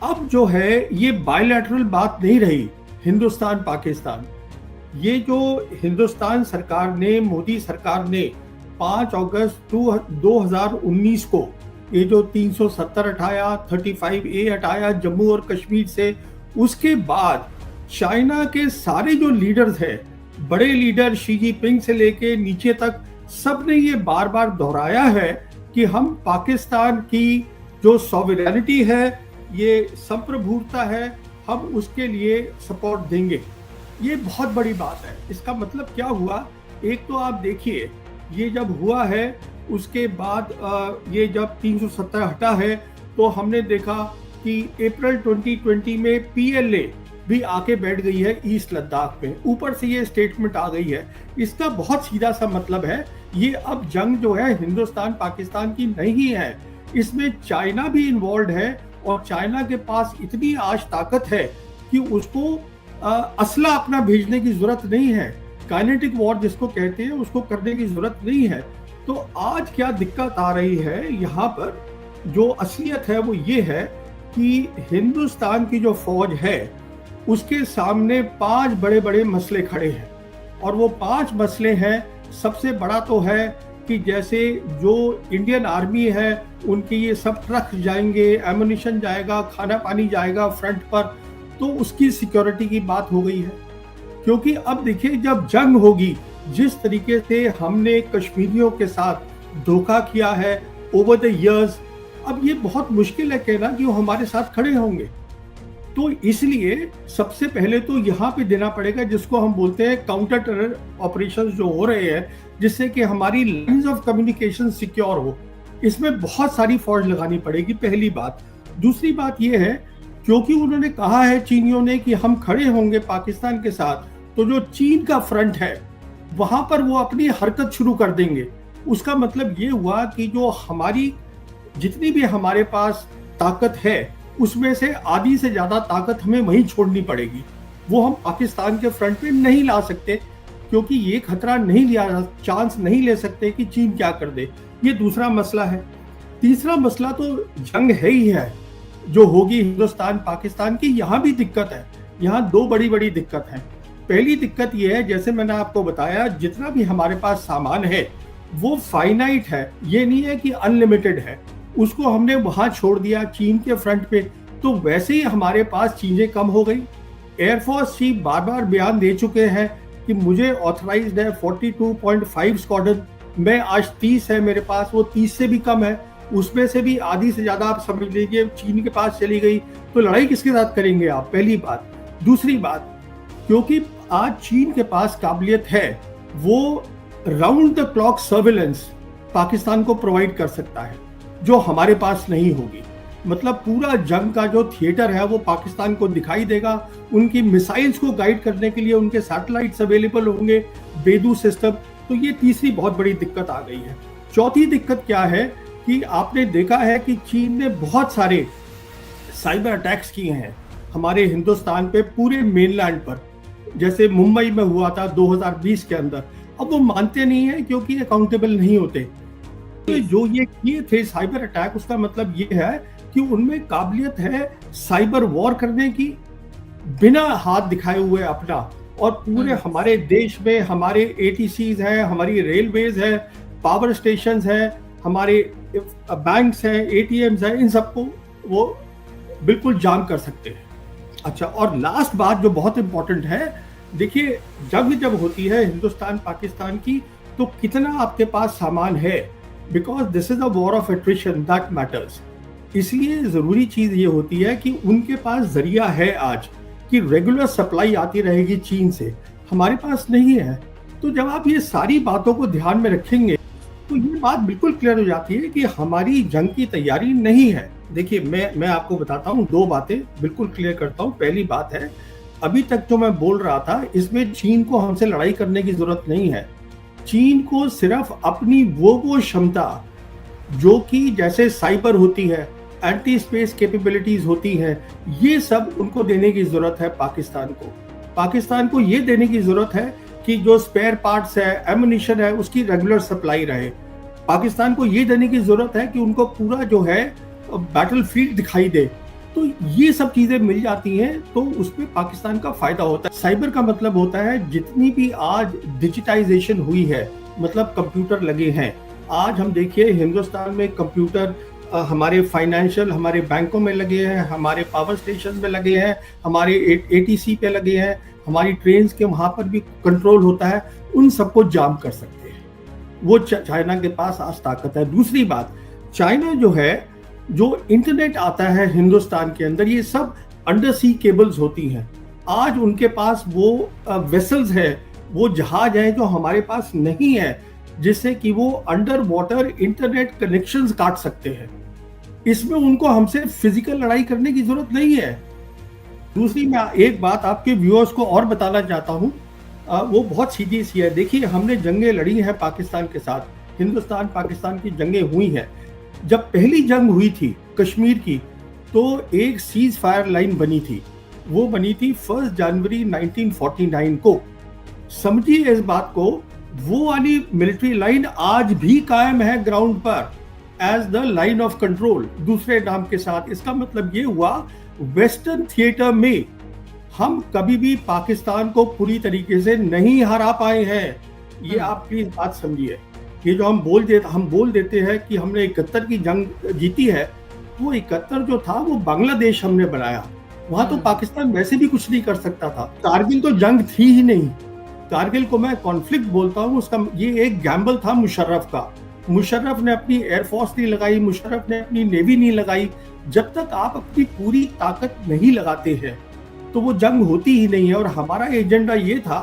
अब जो है ये बायलैटरल बात नहीं रही हिंदुस्तान पाकिस्तान। ये जो हिंदुस्तान सरकार ने, मोदी सरकार ने 5 अगस्त 2019 को ये जो 370 हटाया, 35A हटाया जम्मू और कश्मीर से, उसके बाद चाइना के सारे जो लीडर्स हैं, बड़े लीडर शी जिनपिंग से लेके नीचे तक, सब ने ये बार बार दोहराया है कि हम पाकिस्तान की जो सॉवरेनिटी है, ये संप्रभुता है, हम उसके लिए सपोर्ट देंगे। ये बहुत बड़ी बात है। इसका मतलब क्या हुआ? एक तो आप देखिए, ये जब हुआ है उसके बाद ये जब 370 हटा है तो हमने देखा कि अप्रैल 2020 में PLA भी आके बैठ गई है ईस्ट लद्दाख में। ऊपर से ये स्टेटमेंट आ गई है। इसका बहुत सीधा सा मतलब है, ये अब जंग जो है हिंदुस्तान पाकिस्तान की नहीं है, इसमें चाइना भी इन्वॉल्व है। और चाइना के पास इतनी आज ताकत है कि उसको असला अपना भेजने की जरूरत नहीं है। काइनेटिक वॉर जिसको कहते हैं, उसको करने की जरूरत नहीं है। तो आज क्या दिक्कत आ रही है यहाँ पर, जो असलियत है वो ये है कि हिंदुस्तान की जो फौज है उसके सामने 5 बड़े बड़े मसले खड़े हैं। और वो 5 मसले हैं। सबसे बड़ा तो है कि जैसे जो इंडियन आर्मी है उनके ये सब ट्रक जाएंगे, एमुनिशन जाएगा, खाना पानी जाएगा फ्रंट पर, तो उसकी सिक्योरिटी की बात हो गई है। क्योंकि अब देखिए, जब जंग होगी, जिस तरीके से हमने कश्मीरियों के साथ धोखा किया है ओवर द इयर्स, अब ये बहुत मुश्किल है कहना कि वो हमारे साथ खड़े होंगे। तो इसलिए सबसे पहले तो यहाँ पे देना पड़ेगा जिसको हम बोलते हैं काउंटर टेरर ऑपरेशंस जो हो रहे हैं, जिससे कि हमारी लाइंस ऑफ कम्युनिकेशन सिक्योर हो। इसमें बहुत सारी फौज लगानी पड़ेगी, पहली बात। दूसरी बात यह है, क्योंकि उन्होंने कहा है चीनियों ने कि हम खड़े होंगे पाकिस्तान के साथ, तो जो चीन का फ्रंट है वहां पर वो अपनी हरकत शुरू कर देंगे। उसका मतलब ये हुआ कि जो हमारी जितनी भी हमारे पास ताकत है उसमें से आधी से ज्यादा ताकत हमें वहीं छोड़नी पड़ेगी। वो हम पाकिस्तान के फ्रंट पे नहीं ला सकते, क्योंकि ये खतरा नहीं लिया, चांस नहीं ले सकते कि चीन क्या कर दे। ये दूसरा मसला है। तीसरा मसला तो जंग है ही है जो होगी हिंदुस्तान पाकिस्तान की। यहाँ भी दिक्कत है। यहाँ 2 बड़ी बड़ी दिक्कत है। पहली दिक्कत ये है, जैसे मैंने आपको बताया, जितना भी हमारे पास सामान है वो फाइनाइट है, ये नहीं है कि अनलिमिटेड है। उसको हमने वहां छोड़ दिया चीन के फ्रंट पे, तो वैसे ही हमारे पास चीजें कम हो गई। एयरफोर्स चीफ बार बार बयान दे चुके हैं कि मुझे ऑथराइज्ड है 42.5 स्क्वाड्रन, मैं आज 30 है मेरे पास, वो 30 से भी कम है। उसमें से भी आधी से ज्यादा आप समझ लीजिए चीन के पास चली गई, तो लड़ाई किसके साथ करेंगे आप? पहली बात। दूसरी बात, क्योंकि आज चीन के पास काबिलियत है, वो round the clock surveillance Pakistan को प्रोवाइड कर सकता है, जो हमारे पास नहीं होगी। मतलब पूरा जंग का जो थिएटर है वो पाकिस्तान को दिखाई देगा। उनकी मिसाइल्स को गाइड करने के लिए उनके सैटेलाइट्स अवेलेबल होंगे, बेदू सिस्टम। तो ये तीसरी बहुत बड़ी दिक्कत आ गई है। चौथी दिक्कत क्या है कि आपने देखा है कि चीन ने बहुत सारे साइबर अटैक्स किए हैं हमारे हिंदुस्तान पे, पूरे मेनलैंड पर। जैसे मुंबई में हुआ था 2020 के अंदर। अब वो मानते नहीं है क्योंकि अकाउंटेबल नहीं होते। तो जो ये किए थे साइबर अटैक, उसका मतलब ये है कि उनमें काबिलियत है साइबर वॉर करने की, बिना हाथ दिखाए हुए अपना। और पूरे हमारे देश में हमारे ATCs हैं, हमारी रेलवेज है, पावर स्टेशंस हैं, हमारे बैंक्स हैं, ATMs हैं, इन सबको वो बिल्कुल जाम कर सकते हैं। अच्छा, और लास्ट बात जो बहुत इंपॉर्टेंट है, देखिए जंग जब होती है हिंदुस्तान पाकिस्तान की, तो कितना आपके पास सामान है, because this is a war of attrition that matters. इसलिए जरूरी चीज ये होती है कि उनके पास जरिया है आज कि रेगुलर सप्लाई आती रहेगी चीन से, हमारे पास नहीं है। तो जब आप ये सारी बातों को ध्यान में रखेंगे तो ये बात बिल्कुल क्लियर हो जाती है कि हमारी जंग की तैयारी नहीं है। देखिए, मैं आपको बताता हूँ, 2 बातें बिल्कुल क्लियर करता हूँ। पहली बात है, अभी तक जो मैं बोल रहा था, इसमें चीन को हमसे लड़ाई करने की जरूरत नहीं है। चीन को सिर्फ अपनी वो क्षमता जो कि जैसे साइबर होती है, एंटी स्पेस कैपेबिलिटीज होती है, ये सब उनको देने की जरूरत है पाकिस्तान को। पाकिस्तान को ये देने की जरूरत है कि जो स्पेयर पार्ट्स है, एमुनिशन है, उसकी रेगुलर सप्लाई रहे। पाकिस्तान को ये देने की जरूरत है कि उनको पूरा जो है बैटल फील्ड दिखाई दे। तो ये सब चीजें मिल जाती हैं तो उसमें पाकिस्तान का फायदा होता है। साइबर का मतलब होता है जितनी भी आज डिजिटाइजेशन हुई है, मतलब कंप्यूटर लगे हैं। आज हम देखिए हिंदुस्तान में कंप्यूटर हमारे फाइनेंशियल, हमारे बैंकों में लगे हैं, हमारे पावर स्टेशन में लगे हैं, हमारे एटीसी पे लगे हैं, हमारी ट्रेन के वहां पर भी कंट्रोल होता है। उन सबको जाम कर सकते हैं। वो चाइना के पास आज ताकत है। दूसरी बात, चाइना जो है, जो इंटरनेट आता है हिंदुस्तान के अंदर, ये सब अंडर सी केबल्स होती हैं। आज उनके पास वो वेसल्स है, वो जहाज है जो हमारे पास नहीं है, जिससे कि वो अंडर वाटर इंटरनेट कनेक्शंस काट सकते हैं। इसमें उनको हमसे फिजिकल लड़ाई करने की जरूरत नहीं है। दूसरी, मैं एक बात आपके व्यूअर्स को और बताना चाहता हूँ, वो बहुत सीधी सी है। देखिए, हमने जंगें लड़ी हैं पाकिस्तान के साथ, हिंदुस्तान पाकिस्तान की जंगें हुई हैं। जब पहली जंग हुई थी कश्मीर की, तो एक सीज फायर लाइन बनी थी। वो बनी थी 1 जनवरी 1949 को। समझिए इस बात को, वो वाली मिलिट्री लाइन आज भी कायम है ग्राउंड पर as the line of control, दूसरे नाम के साथ। इसका मतलब ये हुआ, वेस्टर्न थिएटर में हम कभी भी पाकिस्तान को पूरी तरीके से नहीं हरा पाए हैं। ये आप प्लीज बात समझिए। ये जो हम बोल देते हैं कि हमने 71 की जंग जीती है, वो 71 जो था वो बांग्लादेश हमने बनाया। वहां तो पाकिस्तान वैसे भी कुछ नहीं कर सकता था। कारगिल तो जंग थी ही नहीं। कारगिल को मैं कॉन्फ्लिक्ट बोलता हूँ, उसका ये एक गैम्बल था मुशर्रफ का। मुशर्रफ ने अपनी एयरफोर्स नहीं लगाई, मुशर्रफ ने अपनी नेवी नहीं लगाई। जब तक आप अपनी पूरी ताकत नहीं लगाते हैं तो वो जंग होती ही नहीं है। और हमारा एजेंडा ये था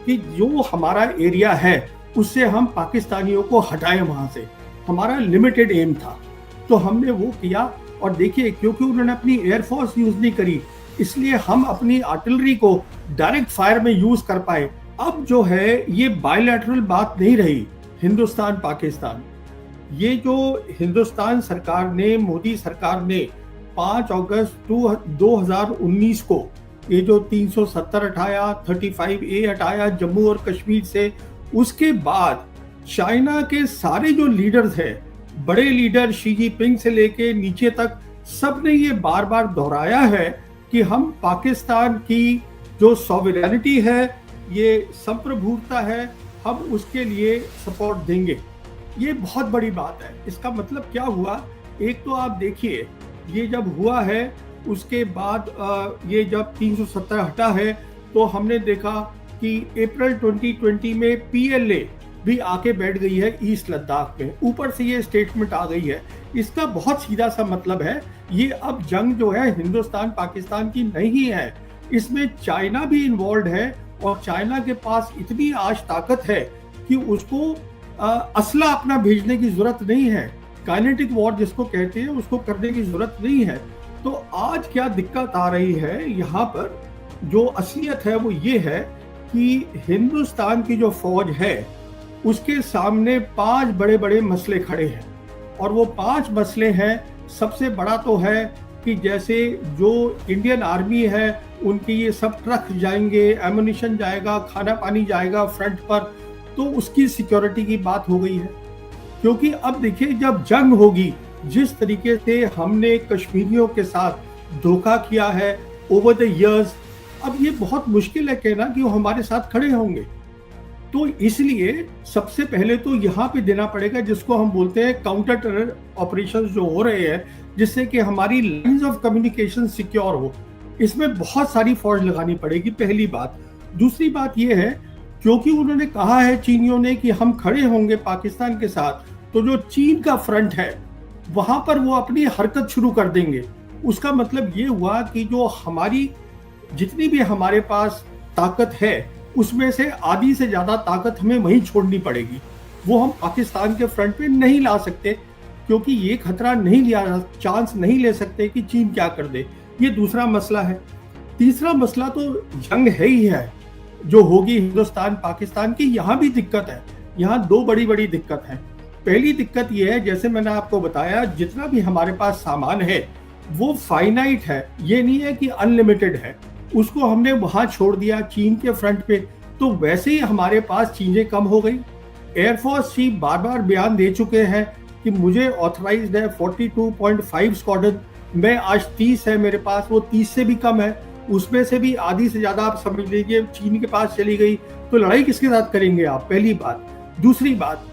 कि जो हमारा एरिया है उससे हम पाकिस्तानियों को हटाएं वहां से। हमारा लिमिटेड एम था, तो हमने वो किया। और देखिए, क्योंकि उन्होंने अपनी एयरफोर्स यूज नहीं करी, इसलिए हम अपनी आर्टिलरी को डायरेक्ट फायर में यूज कर पाए। अब जो है, ये बायलैटरल बात नहीं रही हिंदुस्तान पाकिस्तान। ये जो हिंदुस्तान सरकार ने, मोदी सरकार ने 5 अगस्त 2019 को ये जो 370 हटाया, 35A हटाया जम्मू और कश्मीर से, उसके बाद चाइना के सारे जो लीडर्स हैं, बड़े लीडर शी जिनपिंग से लेके नीचे तक, सब ने ये बार बार दोहराया है कि हम पाकिस्तान की जो सॉवरेनिटी है, ये संप्रभुता है, हम उसके लिए सपोर्ट देंगे। ये बहुत बड़ी बात है। इसका मतलब क्या हुआ? एक तो आप देखिए, ये जब हुआ है उसके बाद ये जब 370 हटा है, तो हमने देखा कि अप्रैल 2020 में PLA भी आके बैठ गई है ईस्ट लद्दाख में। ऊपर से ये स्टेटमेंट आ गई है। इसका बहुत सीधा सा मतलब है, ये अब जंग जो है हिंदुस्तान पाकिस्तान की नहीं है, इसमें चाइना भी इन्वॉल्व है। और चाइना के पास इतनी आज ताकत है कि उसको असला अपना भेजने की जरूरत नहीं है। काइनेटिक वॉर जिसको कहते हैं, उसको करने की जरूरत नहीं है। तो आज क्या दिक्कत आ रही है यहाँ पर, जो असलियत है वो ये है कि हिंदुस्तान की जो फौज है उसके सामने 5 बड़े बड़े मसले खड़े हैं। और वो 5 मसले हैं। सबसे बड़ा तो है कि जैसे जो इंडियन आर्मी है, उनके ये सब ट्रक जाएंगे, एमुनिशन जाएगा, खाना पानी जाएगा फ्रंट पर, तो उसकी सिक्योरिटी की बात हो गई है। क्योंकि अब देखिए, जब जंग होगी, जिस तरीके से हमने कश्मीरियों के साथ धोखा किया है ओवर द इयर्स, अब ये बहुत मुश्किल है कहना कि वो हमारे साथ खड़े होंगे। तो इसलिए सबसे पहले तो यहाँ पे देना पड़ेगा, जिसको हम बोलते हैं काउंटर टेरर ऑपरेशंस जो हो रहे हैं, जिससे कि हमारी लाइंस ऑफ कम्युनिकेशन सिक्योर हो। इसमें बहुत सारी फौज लगानी पड़ेगी, पहली बात। दूसरी बात यह है, क्योंकि उन्होंने कहा है चीनियों ने कि हम खड़े होंगे पाकिस्तान के साथ, तो जो चीन का फ्रंट है वहां पर वो अपनी हरकत शुरू कर देंगे। उसका मतलब ये हुआ कि जो हमारी जितनी भी हमारे पास ताकत है, उसमें से आधी से ज्यादा ताकत हमें वहीं छोड़नी पड़ेगी। वो हम पाकिस्तान के फ्रंट पे नहीं ला सकते, क्योंकि ये खतरा नहीं लिया, चांस नहीं ले सकते कि चीन क्या कर दे। ये दूसरा मसला है। तीसरा मसला तो जंग है ही है जो होगी हिंदुस्तान पाकिस्तान की। यहाँ भी दिक्कत है। यहाँ 2 बड़ी बड़ी दिक्कत है। पहली दिक्कत ये है, जैसे मैंने आपको बताया, जितना भी हमारे पास सामान है वो फाइनाइट है, ये नहीं है कि अनलिमिटेड है। उसको हमने वहां छोड़ दिया चीन के फ्रंट पे, तो वैसे ही हमारे पास चीजें कम हो गई। एयरफोर्स चीफ बार बार बयान दे चुके हैं कि मुझे ऑथराइज्ड है 42.5 स्क्वाड्रन, मैं आज 30 है मेरे पास, वो 30 से भी कम है, उसमें से भी आधी से ज़्यादा आप समझ लीजिए चीन के पास चली गई, तो लड़ाई किसके साथ करेंगे आप? पहली बात। दूसरी बात,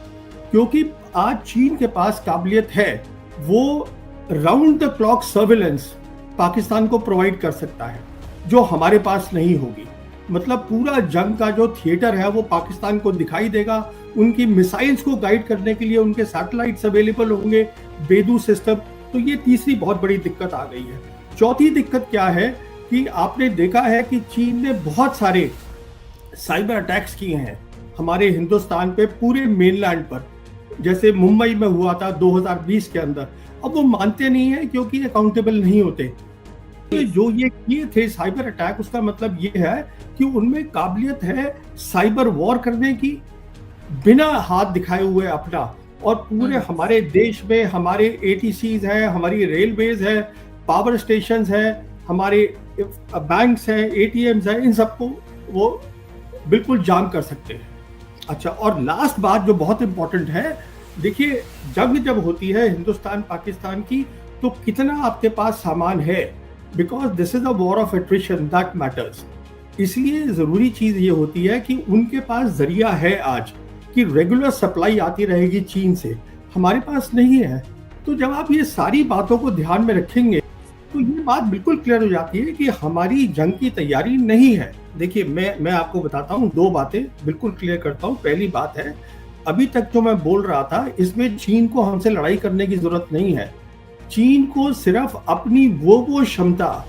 क्योंकि आज चीन के पास काबिलियत है, वो round the clock surveillance Pakistan को प्रोवाइड कर सकता है, जो हमारे पास नहीं होगी। मतलब पूरा जंग का जो थिएटर है वो पाकिस्तान को दिखाई देगा, उनकी मिसाइल्स को गाइड करने के लिए उनके सैटेलाइट्स अवेलेबल होंगे, बेदू सिस्टम। तो ये तीसरी बहुत बड़ी दिक्कत आ गई है। चौथी दिक्कत क्या है कि आपने देखा है कि चीन ने बहुत सारे साइबर अटैक्स किए हैं हमारे हिंदुस्तान पे, पूरे मेनलैंड पर, जैसे मुंबई में हुआ था 2020 के अंदर। अब वो मानते नहीं है क्योंकि अकाउंटेबल नहीं होते। तो जो ये किए थे साइबर अटैक, उसका मतलब ये है कि उनमें काबिलियत है साइबर वॉर करने की, बिना हाथ दिखाए हुए अपना। और पूरे हमारे देश में हमारे एटीसीज हैं, हमारी रेलवेज है, पावर स्टेशंस है, हमारे बैंक्स हैं, एटीएम्स हैं, इन सबको वो बिल्कुल जाम कर सकते हैं। अच्छा, और लास्ट बात जो बहुत इंपॉर्टेंट है, देखिए जंग जब होती है हिंदुस्तान पाकिस्तान की, तो कितना आपके पास सामान है, because this is a war of attrition that matters. इसलिए जरूरी चीज ये होती है कि उनके पास जरिया है आज कि रेगुलर सप्लाई आती रहेगी चीन से, हमारे पास नहीं है। तो जब आप ये सारी बातों को ध्यान में रखेंगे तो ये बात बिल्कुल क्लियर हो जाती है कि हमारी जंग की तैयारी नहीं है। देखिए मैं आपको बताता हूँ, दो बातें बिल्कुल क्लियर करता हूँ। पहली बात है, अभी तक जो मैं बोल रहा था, इसमें चीन को हमसे लड़ाई करने की जरूरत नहीं है। चीन को सिर्फ अपनी वो क्षमता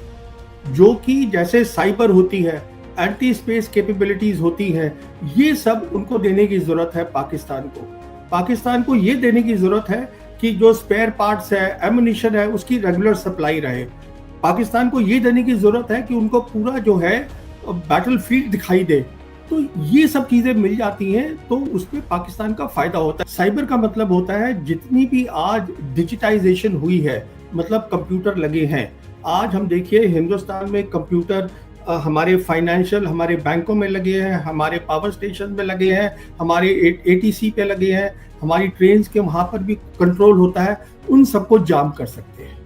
जो कि जैसे साइबर होती है, एंटी स्पेस कैपेबिलिटीज होती हैं, ये सब उनको देने की जरूरत है पाकिस्तान को। पाकिस्तान को ये देने की जरूरत है कि जो स्पेयर पार्ट्स है, एमुनिशन है, उसकी रेगुलर सप्लाई रहे। पाकिस्तान को ये देने की जरूरत है कि उनको पूरा जो है बैटलफील्ड दिखाई दे। तो ये सब चीजें मिल जाती हैं तो उसमें पाकिस्तान का फायदा होता है। साइबर का मतलब होता है जितनी भी आज डिजिटाइजेशन हुई है, मतलब कंप्यूटर लगे हैं। आज हम देखिए हिंदुस्तान में कंप्यूटर हमारे फाइनेंशियल, हमारे बैंकों में लगे हैं, हमारे पावर स्टेशन में लगे हैं, हमारे एटीसी पे लगे हैं, हमारी ट्रेन के वहां पर भी कंट्रोल होता है। उन सबको जाम कर सकते हैं,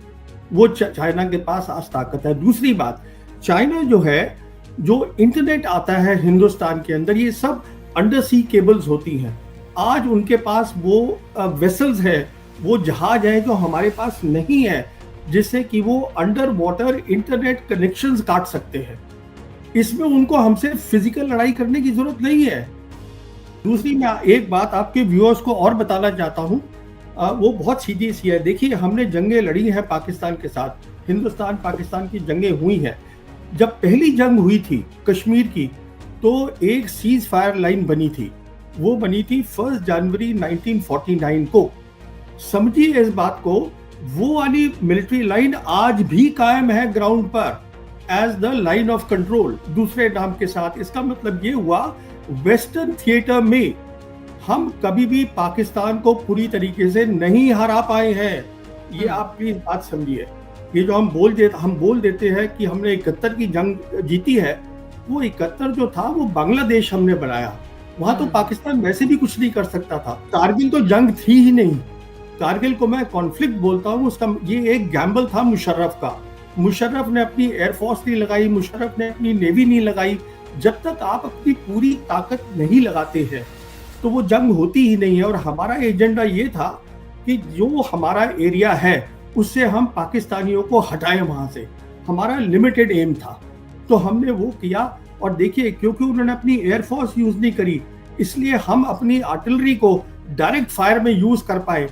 वो चाइना के पास आज ताकत है। दूसरी बात, चाइना जो है, जो इंटरनेट आता है हिंदुस्तान के अंदर, ये सब अंडर सी केबल्स होती हैं। आज उनके पास वो वेसल्स है, वो जहाज है जो हमारे पास नहीं है, जिससे कि वो अंडर वाटर इंटरनेट कनेक्शंस काट सकते हैं। इसमें उनको हमसे फिजिकल लड़ाई करने की जरूरत नहीं है। दूसरी, मैं एक बात आपके व्यूअर्स को और बताना चाहता हूँ, वो बहुत सीधी सी है। देखिए हमने जंगें लड़ी हैं पाकिस्तान के साथ, हिंदुस्तान पाकिस्तान की जंगें हुई हैं। जब पहली जंग हुई थी कश्मीर की, तो एक सीज फायर लाइन बनी थी, वो बनी थी 1 जनवरी 1949 को। समझिए इस बात को, वो वाली मिलिट्री लाइन आज भी कायम है ग्राउंड पर as the line of control, दूसरे नाम के साथ। इसका मतलब ये हुआ, वेस्टर्न थिएटर में हम कभी भी पाकिस्तान को पूरी तरीके से नहीं हरा पाए हैं। ये आप प्लीज बात समझिए। ये जो हम बोल देते हैं कि हमने 71 की जंग जीती है, वो 71 जो था वो बांग्लादेश हमने बनाया, वहां तो पाकिस्तान वैसे भी कुछ नहीं कर सकता था। कारगिल तो जंग थी ही नहीं, कारगिल को मैं कॉन्फ्लिक्ट बोलता हूँ। उसका ये एक गैम्बल था मुशर्रफ का। मुशर्रफ ने अपनी एयरफोर्स नहीं लगाई, मुशर्रफ ने अपनी नेवी नहीं लगाई। जब तक आप अपनी पूरी ताकत नहीं लगाते हैं तो वो जंग होती ही नहीं है। और हमारा एजेंडा ये था कि जो हमारा एरिया है उससे हम पाकिस्तानियों को हटाएं वहां से, हमारा लिमिटेड एम था। तो हमने वो किया। और देखिए, क्योंकि उन्होंने अपनी एयरफोर्स यूज नहीं करी, इसलिए हम अपनी आर्टिलरी को डायरेक्ट फायर में यूज कर पाए।